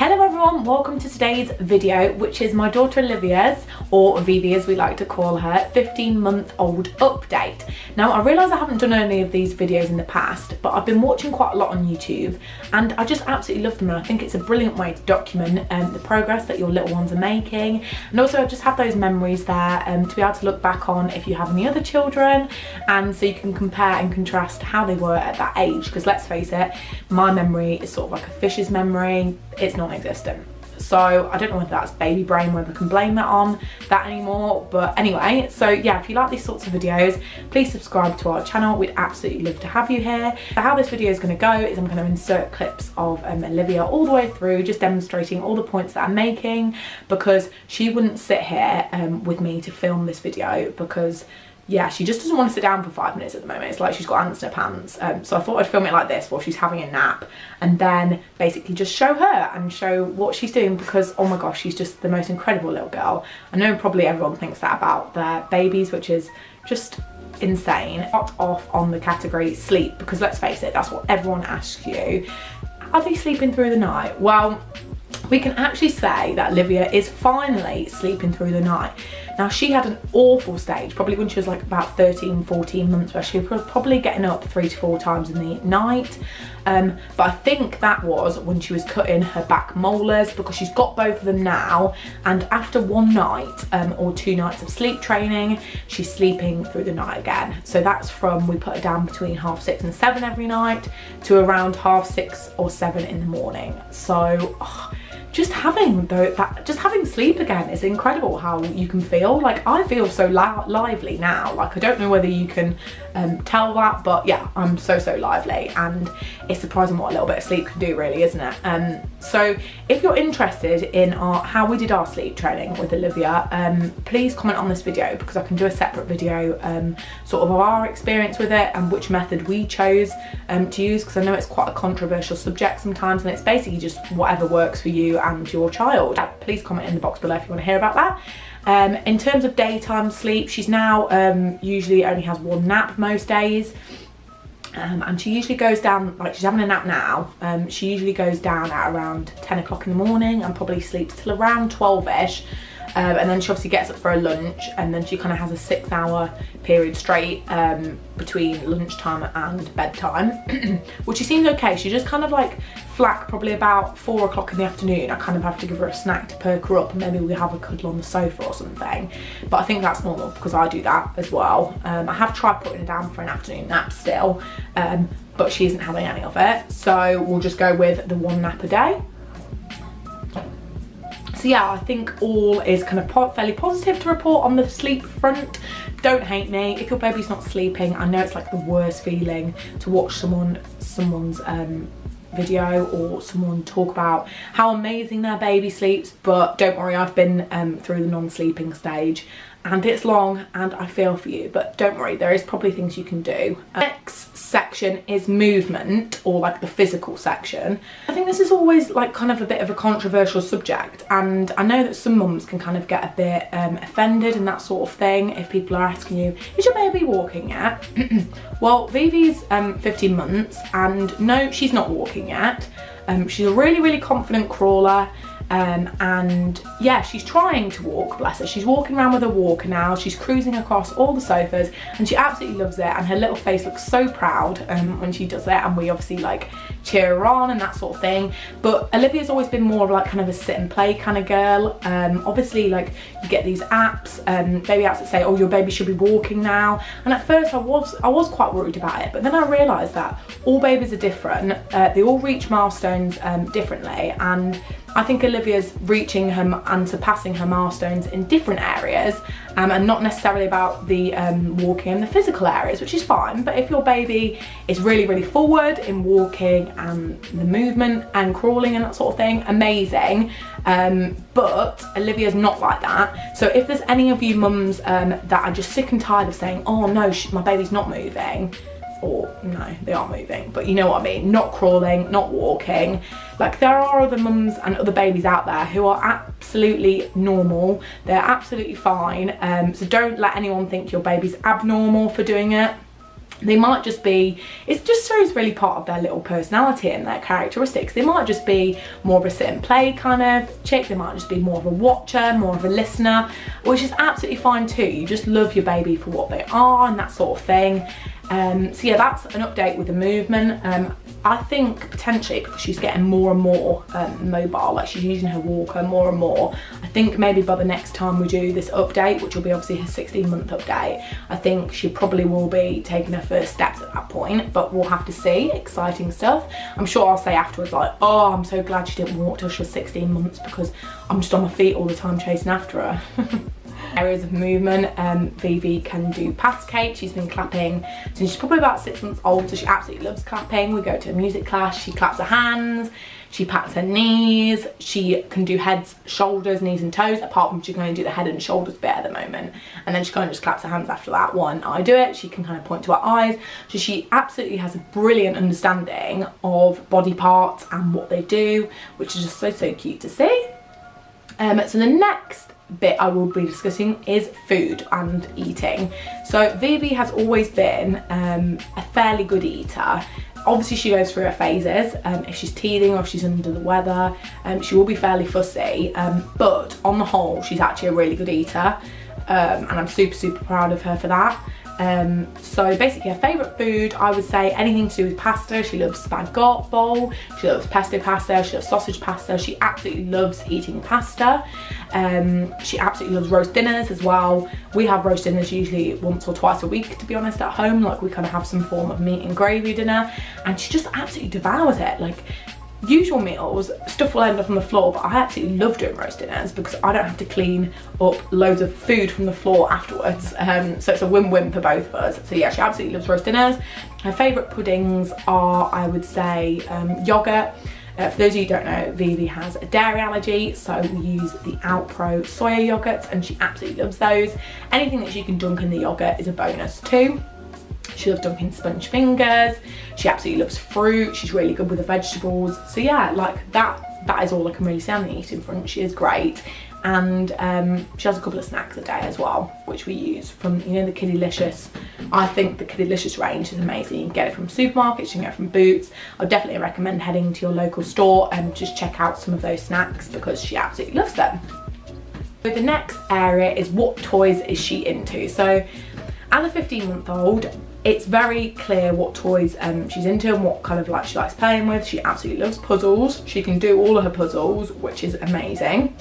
Hello everyone, welcome to today's video, which is my daughter Olivia's, or Vivi as we like to call her, 15-month-old update. Now I realise I haven't done any of these videos in the past, but I've been watching quite a lot on YouTube and I just absolutely love them, and I think it's a brilliant way to document the progress that your little ones are making, and also I just have those memories there to be able to look back on if you have any other children, and so you can compare and contrast how they were at that age, because let's face it, my memory is sort of like a fish's memory. It's non-existent. So I don't know whether that's baby brain, whether I can blame that on that anymore, but anyway, so yeah, if you like these sorts of videos, please subscribe to our channel. We'd absolutely love to have you here. So how this video is going to go is I'm going to insert clips of Olivia all the way through, just demonstrating all the points that I'm making, because she wouldn't sit here with me to film this video, because yeah, she just doesn't want to sit down for 5 minutes at the moment. It's like she's got ants in her pants. So I thought I'd film it like this while she's having a nap, and then basically just show her and show what she's doing, because oh my gosh, she's just the most incredible little girl. I know probably everyone thinks that about their babies, which is just insane. Not off on the category sleep, because let's face it, that's what everyone asks you. Are they sleeping through the night? Well, we can actually say that Olivia is finally sleeping through the night. Now, she had an awful stage, probably when she was like about 13, 14 months, where she was probably getting up 3 to 4 times in the night. But I think that was when she was cutting her back molars, because she's got both of them now. And after one night or 2 nights of sleep training, she's sleeping through the night again. So that's from, we put her down between 6:30 and 7 every night to around 6:30 or 7 in the morning. So, just having sleep again is incredible. How you can feel. Like, I feel so lively now. Like, I don't know whether you can tell that, but yeah, I'm so lively, and it's surprising what a little bit of sleep can do, really, isn't it? So if you're interested in how we did our sleep training with Olivia, please comment on this video, because I can do a separate video sort of our experience with it and which method we chose to use, because I know it's quite a controversial subject sometimes, and it's basically just whatever works for you and your child. Please comment in the box below if you want to hear about that. In terms of daytime sleep, she's now usually only has 1 nap most days, and she usually goes down, like she's having a nap now, she usually goes down at around 10 o'clock in the morning and probably sleeps till around 12ish. And then she obviously gets up for a lunch, and then she kind of has a 6-hour period straight between lunchtime and bedtime, which she seems okay. She just kind of like flack probably about 4 o'clock in the afternoon. I kind of have to give her a snack to perk her up, and maybe we have a cuddle on the sofa or something. But I think that's normal, because I do that as well. I have tried putting her down for an afternoon nap still, but she isn't having any of it. So we'll just go with the 1 nap a day. So yeah, I think all is kind of fairly positive to report on the sleep front. Don't hate me if your baby's not sleeping. I know it's like the worst feeling to watch someone's video or someone talk about how amazing their baby sleeps, but don't worry, I've been through the non-sleeping stage, and it's long, and I feel for you, but don't worry, there is probably things you can do. Next section is movement, or like the physical section. I think this is always like kind of a bit of a controversial subject, and I know that some mums can kind of get a bit offended and that sort of thing if people are asking you, is your baby walking yet? Well, Vivi's 15 months, and no, she's not walking yet. She's a really confident crawler. And yeah, she's trying to walk, bless her. She's walking around with a walker now. She's cruising across all the sofas, and she absolutely loves it, and her little face looks so proud when she does it, and we obviously like cheer her on and that sort of thing. But Olivia's always been more of like kind of a sit and play kind of girl. Obviously, like, you get these apps, baby apps that say, oh, your baby should be walking now, and at first I was quite worried about it, but then I realised that all babies are different. They all reach milestones differently, and I think Olivia's reaching her and surpassing her milestones in different areas, and not necessarily about the walking and the physical areas, which is fine. But if your baby is really forward in walking and the movement and crawling and that sort of thing, amazing. But Olivia's not like that. So if there's any of you mums that are just sick and tired of saying, oh no, my baby's not moving, or no, they are moving, but you know what I mean, not crawling, not walking. Like, there are other mums and other babies out there who are absolutely normal. They're absolutely fine. So don't let anyone think your baby's abnormal for doing it. They might just be, it just shows really part of their little personality and their characteristics. They might just be more of a sit and play kind of chick. They might just be more of a watcher, more of a listener, which is absolutely fine too. You just love your baby for what they are and that sort of thing. So yeah, that's an update with the movement. I think potentially because she's getting more and more mobile, like she's using her walker more and more, I think maybe by the next time we do this update, which will be obviously her 16-month update, I think she probably will be taking her first steps at that point, but we'll have to see. Exciting stuff. I'm sure I'll say afterwards like, oh, I'm so glad she didn't walk till she was 16 months because I'm just on my feet all the time chasing after her. Areas of movement, Vivi can do pat cake. She's been clapping since she's probably about 6 months old, so she absolutely loves clapping. We go to a music class, she claps her hands, she pats her knees, she can do heads, shoulders, knees and toes, apart from she can only do the head and shoulders bit at the moment, and then she kind of just claps her hands after that. When I do it, she can kind of point to her eyes, so she absolutely has a brilliant understanding of body parts and what they do, which is just so cute to see. So the next bit I will be discussing is food and eating. So Vivi has always been a fairly good eater. Obviously she goes through her phases. If she's teething or if she's under the weather, she will be fairly fussy, but on the whole she's actually a really good eater, and I'm super proud of her for that. So basically her favourite food, I would say anything to do with pasta. She loves spaghett bowl, she loves pesto pasta, she loves sausage pasta, she absolutely loves eating pasta. She absolutely loves roast dinners as well. We have roast dinners usually once or twice a week, to be honest, at home. Like we kind of have some form of meat and gravy dinner, and she just absolutely devours it. Like usual meals, stuff will end up on the floor, but I absolutely love doing roast dinners because I don't have to clean up loads of food from the floor afterwards. So it's a win-win for both of us. So yeah, she absolutely loves roast dinners. Her favourite puddings are, I would say, yoghurt. For those of you who don't know, Vivi has a dairy allergy, so we use the Alpro soya yogurts, and she absolutely loves those. Anything that she can dunk in the yogurt is a bonus too. She loves dunking sponge fingers. She absolutely loves fruit. She's really good with the vegetables. So yeah, like that is all I can really say on the eating front. She is great. And she has a couple of snacks a day as well, which we use from, you know, the Kiddylicious. I think the Kiddylicious range is amazing. You can get it from supermarkets, you can get it from Boots. I'd definitely recommend heading to your local store and just check out some of those snacks because she absolutely loves them. So the next area is what toys is she into. So as a 15-month-old, it's very clear what toys she's into and what kind of like she likes playing with. She absolutely loves puzzles. She can do all of her puzzles, which is amazing.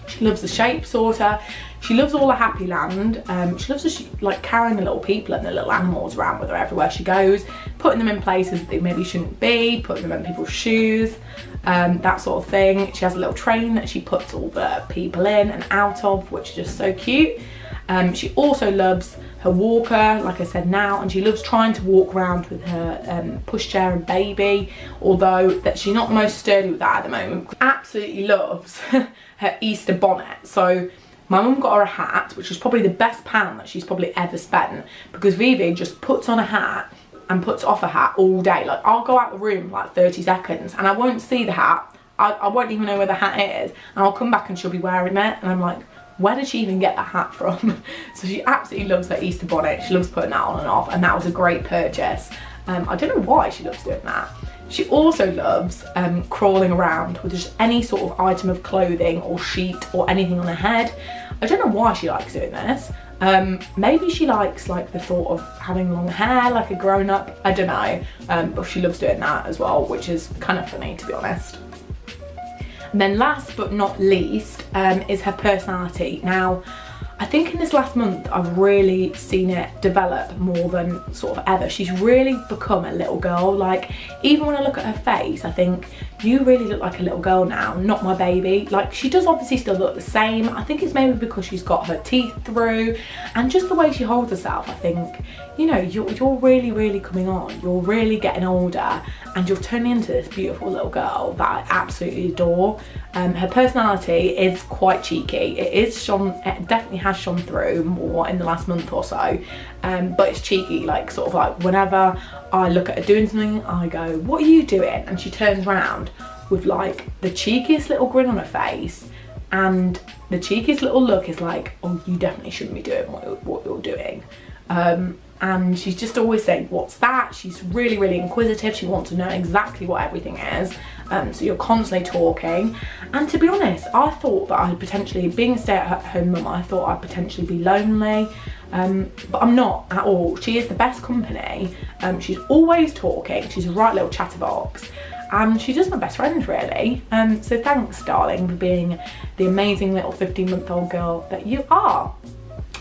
She loves the shape sorter. She loves all the Happy Land. She loves just like carrying the little people and the little animals around with her everywhere she goes, putting them in places that they maybe shouldn't be, putting them in people's shoes, that sort of thing. She has a little train that she puts all the people in and out of, which is just so cute. She also loves her walker, like I said now, and she loves trying to walk around with her pushchair and baby, although that she's not the most sturdy with that at the moment. Absolutely loves her Easter bonnet. So my mum got her a hat, which is probably the best pound that she's probably ever spent, because Vivi just puts on a hat and puts off a hat all day. Like I'll go out the room like 30 seconds and I won't see the hat. I won't even know where the hat is, and I'll come back and she'll be wearing it and I'm like, where did she even get that hat from? So she absolutely loves her Easter bonnet. She loves putting that on and off, and that was a great purchase. I don't know why she loves doing that. She also loves crawling around with just any sort of item of clothing or sheet or anything on her head. I don't know why she likes doing this. Maybe she likes like the thought of having long hair like a grown-up. I don't know, but she loves doing that as well, which is kind of funny, to be honest. And then last but not least is her personality. Now, I think in this last month I've really seen it develop more than sort of ever. She's really become a little girl. Like even when I look at her face, I think you really look like a little girl now, not my baby. Like she does obviously still look the same. I think it's maybe because she's got her teeth through and just the way she holds herself. I think, you know, you're really coming on. You're really getting older and you're turning into this beautiful little girl that I absolutely adore. Her personality is quite cheeky. It definitely has shone through more in the last month or so, but it's cheeky, like sort of like whenever I look at her doing something, I go, what are you doing? And she turns around with like the cheekiest little grin on her face, and the cheekiest little look is like, oh, you definitely shouldn't be doing what you're doing. And and she's just always saying, what's that? She's really, really inquisitive. She wants to know exactly what everything is. So you're constantly talking. And to be honest, I thought that I'd potentially, being a stay-at-home mum, I thought I'd potentially be lonely. But I'm not at all. She is the best company. She's always talking. She's a right little chatterbox. And she's just my best friend, really. So thanks, darling, for being the amazing little 15-month-old girl that you are.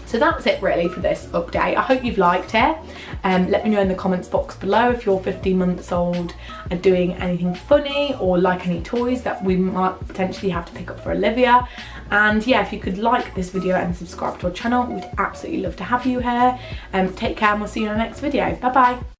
So that's it really for this update. I hope you've liked it. Let me know in the comments box below if your 15 months old are doing anything funny or like any toys that we might potentially have to pick up for Olivia. And yeah, if you could like this video and subscribe to our channel, we'd absolutely love to have you here. Take care, and we'll see you in our next video. Bye bye.